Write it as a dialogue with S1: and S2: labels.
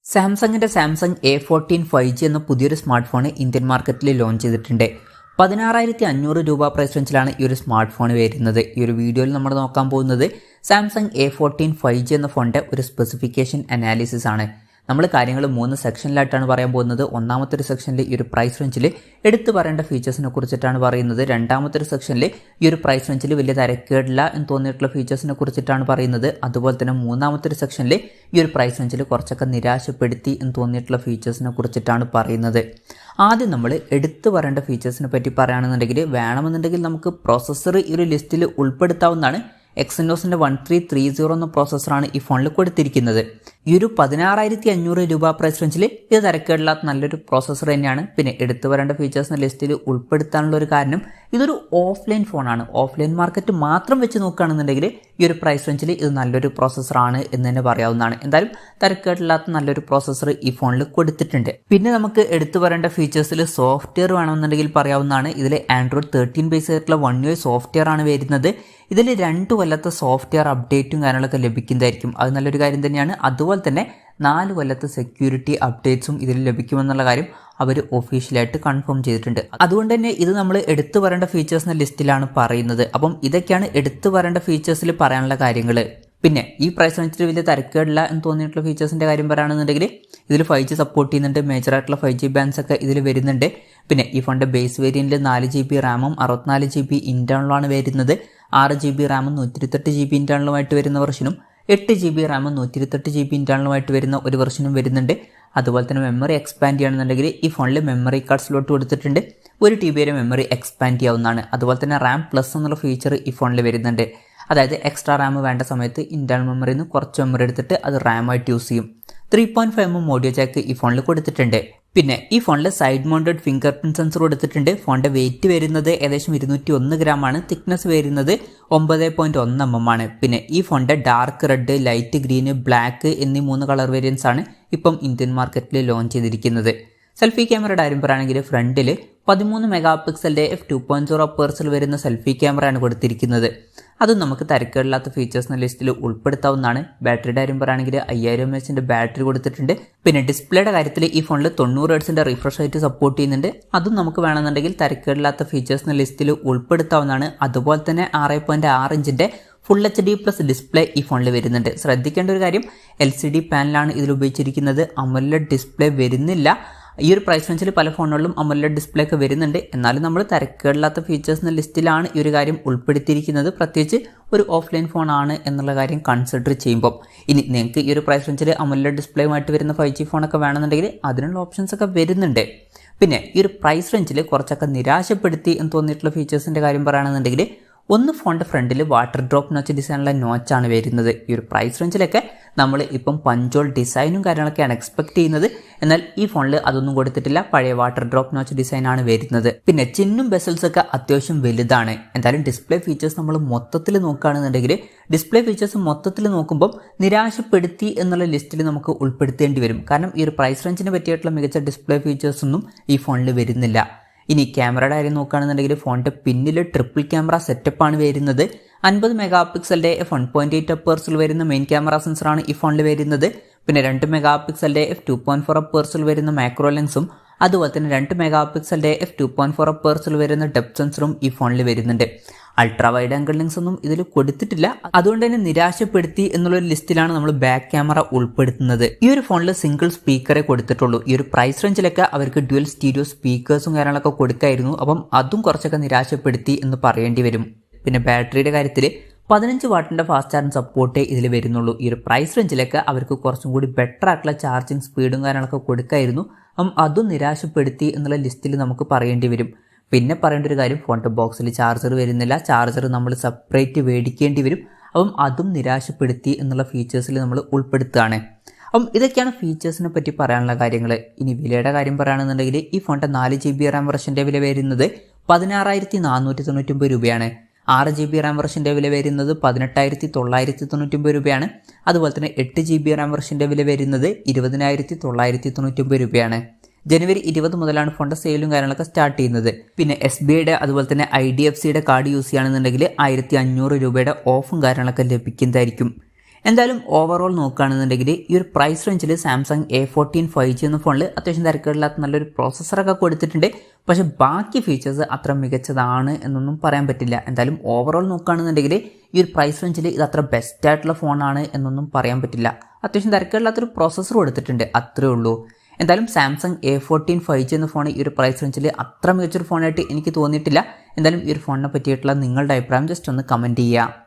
S1: സാംസങ്ങിൻ്റെ Samsung A14 5G എന്ന പുതിയൊരു സ്മാർട്ട് ഫോൺ ഇന്ത്യൻ മാർക്കറ്റിൽ ലോഞ്ച് ചെയ്തിട്ടുണ്ട്. 16,500 രൂപ പ്രൈസ് റേഞ്ചിലാണ് ഈ ഒരു സ്മാർട്ട് ഫോൺ വരുന്നത്. ഈ ഒരു വീഡിയോയിൽ നമ്മൾ നോക്കാൻ പോകുന്നത് സാംസങ് A14 5G എന്ന ഫോണിൻ്റെ ഒരു സ്പെസിഫിക്കേഷൻ അനാലിസിസ് ആണ്. നമ്മൾ കാര്യങ്ങൾ 3 സെക്ഷനിലായിട്ടാണ് പറയാൻ പോകുന്നത്. ഒന്നാമത്തെ ഒരു സെക്ഷനിൽ ഈ ഒരു പ്രൈസ് റേഞ്ചിൽ എടുത്തു പറയേണ്ട ഫീച്ചേഴ്സിനെ കുറിച്ചിട്ടാണ് പറയുന്നത്. രണ്ടാമത്തെ ഒരു സെക്ഷനിൽ ഈ ഒരു പ്രൈസ് റേഞ്ചിൽ വലിയ തരക്കേടില്ല എന്ന് തോന്നിയിട്ടുള്ള ഫീച്ചേഴ്സിനെ കുറിച്ചിട്ടാണ് പറയുന്നത്. അതുപോലെ തന്നെ മൂന്നാമത്തെ ഒരു സെക്ഷനിൽ ഈ ഒരു പ്രൈസ് റേഞ്ചിൽ കുറച്ചൊക്കെ നിരാശപ്പെടുത്തി എന്ന് തോന്നിയിട്ടുള്ള ഫീച്ചേഴ്സിനെ കുറിച്ചിട്ടാണ് പറയുന്നത്. ആദ്യം നമ്മൾ എടുത്തു പറയേണ്ട ഫീച്ചേഴ്സിനെ പറ്റി പറയുകയാണെന്നുണ്ടെങ്കിൽ വേണമെന്നുണ്ടെങ്കിൽ നമുക്ക് പ്രോസസ്സർ ഈ ഒരു ലിസ്റ്റിൽ ഉൾപ്പെടുത്താവുന്നതാണ്. എക്സിനോസിൻ്റെ 1330 എന്ന പ്രോസസ്സറാണ് ഈ ഫോണിൽ കൊടുത്തിരിക്കുന്നത്. ഈ ഒരു 16,500 രൂപ പ്രൈസ് റേഞ്ചിൽ ഇത് തരക്കേടില്ലാത്ത നല്ലൊരു പ്രോസസ്സർ തന്നെയാണ്. പിന്നെ എടുത്തു വരേണ്ട ഫീച്ചേഴ്സിൻ്റെ ലിസ്റ്റിൽ ഉൾപ്പെടുത്താനുള്ള ഒരു കാരണം ഇതൊരു ഓഫ്ലൈൻ ഫോണാണ്. ഓഫ്ലൈൻ മാർക്കറ്റ് മാത്രം വെച്ച് നോക്കുകയാണെന്നുണ്ടെങ്കിൽ ഈ ഒരു പ്രൈസ് റേഞ്ചിൽ ഇത് നല്ലൊരു പ്രോസസ്സറാണ് എന്ന് തന്നെ പറയാവുന്നതാണ്. എന്തായാലും തരക്കേടില്ലാത്ത നല്ലൊരു പ്രോസസ്സർ ഈ ഫോണിൽ കൊടുത്തിട്ടുണ്ട്. പിന്നെ നമുക്ക് എടുത്തു വരേണ്ട ഫീച്ചേഴ്സിൽ സോഫ്റ്റ്വെയർ വേണമെന്നുണ്ടെങ്കിൽ പറയാവുന്നതാണ്. ഇതിൽ ആൻഡ്രോയിഡ് 13 ബേസ് ആയിട്ടുള്ള 1 UI സോഫ്റ്റ്വെയർ ആണ് വരുന്നത്. ഇതിൽ 2 കൊല്ലത്തെ സോഫ്റ്റ്വെയർ അപ്ഡേറ്റും കാര്യങ്ങളൊക്കെ ലഭിക്കുന്നതായിരിക്കും. അത് നല്ലൊരു കാര്യം തന്നെയാണ്. അതുപോലെ തന്നെ 4 കൊല്ലത്തെ സെക്യൂരിറ്റി അപ്ഡേറ്റ്സും ഇതിൽ ലഭിക്കുമെന്നുള്ള കാര്യം അവർ ഒഫീഷ്യലായിട്ട് കൺഫേം ചെയ്തിട്ടുണ്ട്. അതുകൊണ്ട് തന്നെ ഇത് നമ്മൾ എടുത്തു പറയേണ്ട ഫീച്ചേഴ്സിൻ്റെ ലിസ്റ്റിലാണ് പറയുന്നത്. അപ്പം ഇതൊക്കെയാണ് എടുത്തു പറയേണ്ട ഫീച്ചേഴ്സിൽ പറയാനുള്ള കാര്യങ്ങൾ. പിന്നെ ഈ പ്രൈസ് റേഞ്ചിൽ വലിയ തരക്കേടില്ല എന്ന് തോന്നിയിട്ടുള്ള ഫീച്ചേഴ്സിൻ്റെ കാര്യം പറയുകയാണെന്നുണ്ടെങ്കിൽ ഇതിൽ 5G സപ്പോർട്ട് ചെയ്യുന്നുണ്ട്. മേജറായിട്ടുള്ള 5G ബാൻഡ്സ് ഒക്കെ ഇതിൽ വരുന്നുണ്ട്. പിന്നെ ഈ ഫോണിൻ്റെ ബേസ് വേരിയൻറ്റിൽ 4GB റാമും 64GB ഇൻറ്റേർണലുമാണ് വരുന്നത്. 6GB റാമും 128GB ഇൻറ്റേർണലുമായിട്ട് വരുന്ന വെർഷനും 8GB റാമും 128GB ഇൻറ്റേർണലുമായിട്ട് വരുന്ന ഒരു വെർഷനും വരുന്നുണ്ട്. അതുപോലെ തന്നെ മെമ്മറി എക്സ്പാൻഡ് ചെയ്യുകയാണെന്നുണ്ടെങ്കിൽ ഈ ഫോണിൽ മെമ്മറി കാർഡ് സ്ലോട്ട് കൊടുത്തിട്ടുണ്ട്. 1TB വരെ മെമ്മറി എക്സ്പാൻഡ് ചെയ്യാവുന്നതാണ്. അതുപോലെ തന്നെ റാം പ്ലസ് എന്നുള്ള ഫീച്ചർ ഈ ഫോണിൽ വരുന്നുണ്ട്. അതായത് എക്സ്ട്രാ റാം വേണ്ട സമയത്ത് ഇൻറ്റേർണൽ മെമ്മറിയിൽ നിന്ന് കുറച്ച് മെമ്മറി എടുത്തിട്ട് അത് റാമായിട്ട് യൂസ് ചെയ്യും. 3.5mm ഓഡിയോ ജാക്ക് ഈ ഫോണിൽ കൊടുത്തിട്ടുണ്ട്. പിന്നെ ഈ ഫോണിൽ side mounted finger print sensor കൊടുത്തിട്ടുണ്ട്. ഫോണിൻ്റെ വെയിറ്റ് വരുന്നത് ഏകദേശം 201 gram ആണ്. തിക്നെസ് വരുന്നത് 9.1 mm ആണ്. പിന്നെ ഈ ഫോണിൻ്റെ dark red, light green, black എന്നീ 3 കളർ വേരിയൻസ് ആണ് ഇപ്പം ഇന്ത്യൻ മാർക്കറ്റിൽ ലോഞ്ച് ചെയ്തിരിക്കുന്നത്. സെൽഫി ക്യാമറയുടെ കാര്യം പറയുകയാണെങ്കിൽ ഫ്രണ്ടിൽ 13 മെഗാപിക്സലിൻ്റെ f2.0 അപ്പേഴ്സിൽ വരുന്ന സെൽഫി ക്യാമറയാണ് കൊടുത്തിരിക്കുന്നത്. അതും നമുക്ക് തരക്കേടില്ലാത്ത ഫീച്ചേഴ്സിൻ്റെ ലിസ്റ്റിൽ ഉൾപ്പെടുത്താവുന്നതാണ്. ബാറ്ററിയുടെ കാര്യം പറയുകയാണെങ്കിൽ 5000 mAh ബാറ്ററി കൊടുത്തിട്ടുണ്ട്. പിന്നെ ഡിസ്പ്ലേയുടെ കാര്യത്തിൽ ഈ ഫോണിൽ 90 Hz റിഫ്രഷ് റേറ്റ് സപ്പോർട്ട് ചെയ്യുന്നുണ്ട്. അതും നമുക്ക് വേണമെന്നുണ്ടെങ്കിൽ തരക്കേടില്ലാത്ത ഫീച്ചേഴ്സിൻ്റെ ലിസ്റ്റിൽ ഉൾപ്പെടുത്താവുന്നതാണ്. അതുപോലെ തന്നെ 6.6 ഇഞ്ചിൻ്റെ ഫുൾ HD+ ഡിസ്പ്ലേ ഈ ഫോണിൽ വരുന്നുണ്ട്. ശ്രദ്ധിക്കേണ്ട ഒരു കാര്യം LCD പാനലാണ് ഇതിൽ ഉപയോഗിച്ചിരിക്കുന്നത്. AMOLED ഡിസ്പ്ലേ വരുന്നില്ല. ഈ ഒരു പ്രൈസ് റേഞ്ചിൽ പല ഫോണുകളിലും AMOLED ഡിസ്പ്ലേ ഒക്കെ വരുന്നുണ്ട്. എന്നാലും നമ്മൾ തരക്കേടില്ലാത്ത ഫീച്ചേഴ്സിൻ്റെ ലിസ്റ്റിലാണ് ഈ ഒരു കാര്യം ഉൾപ്പെടുത്തിയിരിക്കുന്നത്. പ്രത്യേകിച്ച് ഒരു ഓഫ്ലൈൻ ഫോണാണ് എന്നുള്ള കാര്യം കൺസിഡർ ചെയ്യുമ്പോൾ. ഇനി നിങ്ങൾക്ക് ഈ ഒരു പ്രൈസ് റേഞ്ചിൽ AMOLED ഡിസ്പ്ലേയുമായിട്ട് വരുന്ന 5G ഫോണൊക്കെ വേണമെന്നുണ്ടെങ്കിൽ അതിനുള്ള ഓപ്ഷൻസ് ഒക്കെ വരുന്നുണ്ട്. പിന്നെ ഈ ഒരു പ്രൈസ് റേഞ്ചിൽ കുറച്ചൊക്കെ നിരാശപ്പെടുത്തി എന്ന് തോന്നിയിട്ടുള്ള ഫീച്ചേഴ്സിൻ്റെ കാര്യം പറയുകയാണെന്നുണ്ടെങ്കിൽ ഒന്ന് ഫോണിൻ്റെ ഫ്രണ്ടിൽ വാട്ടർ ഡ്രോപ്പ് നോച്ച് ഡിസൈനുള്ള നോച്ചാണ് വരുന്നത്. ഈ ഒരു പ്രൈസ് റേഞ്ചിലൊക്കെ നമ്മൾ ഇപ്പം പഞ്ചോൾ ഡിസൈനും കാര്യങ്ങളൊക്കെയാണ് എക്സ്പെക്ട് ചെയ്യുന്നത്. എന്നാൽ ഈ ഫോണിൽ അതൊന്നും കൊടുത്തിട്ടില്ല. പഴയ വാട്ടർ ഡ്രോപ്പ് നോച്ച് ഡിസൈനാണ് വരുന്നത്. പിന്നെ ചിന്നും ബെസൽസ് ഒക്കെ അത്യാവശ്യം വലുതാണ്. എന്തായാലും ഡിസ്പ്ലേ ഫീച്ചേഴ്സ് നമ്മൾ മൊത്തത്തിൽ നോക്കുകയാണെന്നുണ്ടെങ്കിൽ ഡിസ്പ്ലേ ഫീച്ചേഴ്സ് മൊത്തത്തിൽ നോക്കുമ്പോൾ നിരാശപ്പെടുത്തി എന്നുള്ള ലിസ്റ്റിൽ നമുക്ക് ഉൾപ്പെടുത്തേണ്ടി വരും. കാരണം ഈ ഒരു പ്രൈസ് റേഞ്ചിന് പറ്റിയിട്ടുള്ള മികച്ച ഡിസ്പ്ലേ ഫീച്ചേഴ്സൊന്നും ഈ ഫോണിൽ വരുന്നില്ല. ഇനി ക്യാമറയുടെ കാര്യം നോക്കുകയാണെന്നുണ്ടെങ്കിൽ ഫോണിൻ്റെ പിന്നിൽ ട്രിപ്പിൾ ക്യാമറ സെറ്റപ്പാണ് വരുന്നത്. 50 മെഗാപിക്സലിൻ്റെ f1.8 അപ്പേഴ്സിൽ വരുന്ന മെയിൻ ക്യാമറ സെൻസറാണ് ഈ ഫോണിൽ വരുന്നത്. പിന്നെ 2 മെഗാപിക്സലിൻ്റെ f2.4 അപ്പേഴ്സിൽ വരുന്ന മാക്രോ ലെൻസും അതുപോലെ തന്നെ 2 മെഗാപിക്സലിൻ്റെ f2.4 അപ്പേഴ്സിൽ വരുന്ന ഡെപ്ത് സെൻസറും ഈ ഫോണിൽ വരുന്നുണ്ട്. അൾട്രാ വൈഡ് ആംഗിൾ ലെൻസ് ഒന്നും ഇതിൽ കൊടുത്തിട്ടില്ല. അതുകൊണ്ട് തന്നെ നിരാശപ്പെടുത്തി എന്നുള്ളൊരു ലിസ്റ്റിലാണ് നമ്മൾ ബാക്ക് ക്യാമറ ഉൾപ്പെടുത്തുന്നത്. ഈ ഒരു ഫോണിൽ സിംഗിൾ സ്പീക്കറെ കൊടുത്തിട്ടുള്ളൂ. ഈ ഒരു പ്രൈസ് റേഞ്ചിലൊക്കെ അവർക്ക് ഡ്യുവൽ സ്റ്റീരിയോ സ്പീക്കേഴ്സും കാര്യങ്ങളൊക്കെ കൊടുക്കായിരുന്നു. അപ്പം അതും കുറച്ചൊക്കെ നിരാശപ്പെടുത്തി എന്ന് പറയേണ്ടി വരും. പിന്നെ ബാറ്ററിയുടെ കാര്യത്തിൽ 15 വാട്ടിൻ്റെ ഫാസ്റ്റ് ചാർജിങ് സപ്പോർട്ടേ ഇതിൽ വരുന്നുള്ളൂ. ഈ ഒരു പ്രൈസ് റേഞ്ചിലൊക്കെ അവർക്ക് കുറച്ചും കൂടി ബെറ്റർ ആയിട്ടുള്ള ചാർജിങ് സ്പീഡും കാര്യങ്ങളൊക്കെ കൊടുക്കായിരുന്നു. അപ്പം അതും നിരാശപ്പെടുത്തി എന്നുള്ള ലിസ്റ്റിൽ നമുക്ക് പറയേണ്ടി വരും. പിന്നെ പറയേണ്ട ഒരു കാര്യം ഫോണിൻ്റെ ബോക്സിൽ ചാർജർ വരുന്നില്ല. ചാർജർ നമ്മൾ സെപ്പറേറ്റ് മേടിക്കേണ്ടി വരും. അപ്പം അതും നിരാശപ്പെടുത്തി എന്നുള്ള ഫീച്ചേഴ്സിൽ നമ്മൾ ഉൾപ്പെടുത്തുകയാണ്. അപ്പം ഇതൊക്കെയാണ് ഫീച്ചേഴ്സിനെ പറ്റി പറയാനുള്ള കാര്യങ്ങൾ. ഇനി വിലയുടെ കാര്യം പറയുകയാണെന്നുണ്ടെങ്കിൽ ഈ ഫോണിൻ്റെ 4GB റാം വെർഷൻ്റെ വില വരുന്നത് 16,499 രൂപയാണ്. 6GB റാം വെർഷൻ്റെ വില വരുന്നത് 18,999 രൂപയാണ്. അതുപോലെ തന്നെ 8GB റാം വെർഷൻ്റെ വില വരുന്നത് 20,999 രൂപയാണ്. ജനുവരി 20 മുതലാണ് ഫോണിൻ്റെ സെയിലും കാര്യങ്ങളൊക്കെ സ്റ്റാർട്ട് ചെയ്യുന്നത്. പിന്നെ SBIയുടെ അതുപോലെ തന്നെ IDFCയുടെ കാർഡ് യൂസ് ചെയ്യുകയാണെന്നുണ്ടെങ്കിൽ 1,500 രൂപയുടെ ഓഫും കാര്യങ്ങളൊക്കെ ലഭിക്കുന്നതായിരിക്കും. എന്തായാലും ഓവറോൾ നോക്കുകയാണെന്നുണ്ടെങ്കിൽ ഈ ഒരു പ്രൈസ് റേഞ്ചിൽ സാംസങ് A14 5G എന്ന ഫോണിൽ അത്യാവശ്യം തിരക്കേടില്ലാത്ത നല്ലൊരു പ്രോസസ്സറൊക്കെ കൊടുത്തിട്ടുണ്ട്. പക്ഷേ ബാക്കി ഫീച്ചേഴ്സ് അത്ര മികച്ചതാണ് എന്നൊന്നും പറയാൻ പറ്റില്ല. എന്തായാലും ഓവറോൾ നോക്കുകയാണെന്നുണ്ടെങ്കിൽ ഈ ഒരു പ്രൈസ് റേഞ്ചിൽ ഇത് അത്ര ബെസ്റ്റ് ആയിട്ടുള്ള ഫോണാണ് എന്നൊന്നും പറയാൻ പറ്റില്ല. അത്യാവശ്യം തിരക്കേടില്ലാത്തൊരു പ്രോസസ്സർ കൊടുത്തിട്ടുണ്ട്, അത്രേ ഉള്ളൂ. എന്തായാലും സാംസങ് A14 5G എന്ന ഫോൺ ഈ ഒരു പ്രൈസ് റേഞ്ചിൽ അത്ര മികച്ചൊരു ഫോണായിട്ട് എനിക്ക് തോന്നിയിട്ടില്ല. എന്തായാലും ഈ ഒരു ഫോണിനെ പറ്റിയിട്ടുള്ള നിങ്ങളുടെ അഭിപ്രായം ജസ്റ്റ് ഒന്ന് കമൻറ്റ് ചെയ്യുക.